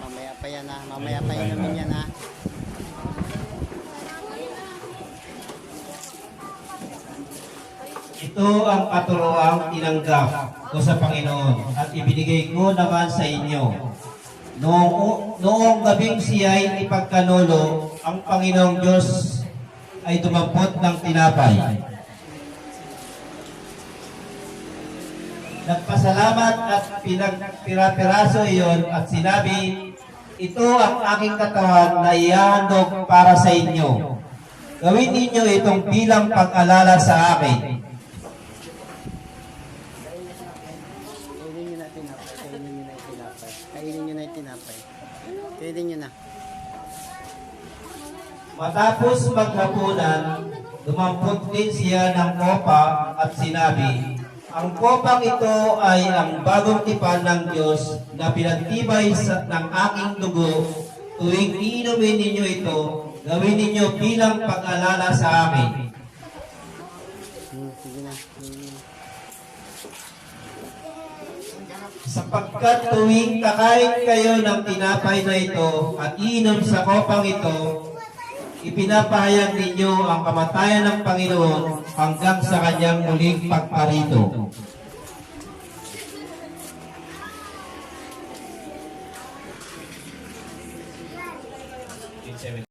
Mamaya pa yan ha, mamaya pa yan naman yan ha. Ito ang katuroang tinanggap ko sa Panginoon at ibinigay ko naman sa inyo. Noong gabing siya'y ipagkanulo, ang Panginoong Diyos ay dumampot ng tinapay. Nagpasalamat at pinagpira-piraso iyon at sinabi, ito ang aking katawan na ihahandog para sa inyo. Gawin ninyo itong bilang pag-alala sa akin. Kainin nyo na. Matapos maghapunan, dumampot din siya ng kopa at sinabi, ang kopang ito ay ang bagong tipan ng Diyos na pinagtibay ng aking dugo. Tuwing iinumin ninyo ito, gawin ninyo bilang pag-alala sa akin. Sige na. Sapagkat tuwing kakain kayo ng tinapay na ito at iinom sa kopang ito, ipinapahayag ninyo ang kamatayan ng Panginoon hanggang sa kanyang muling pagparito.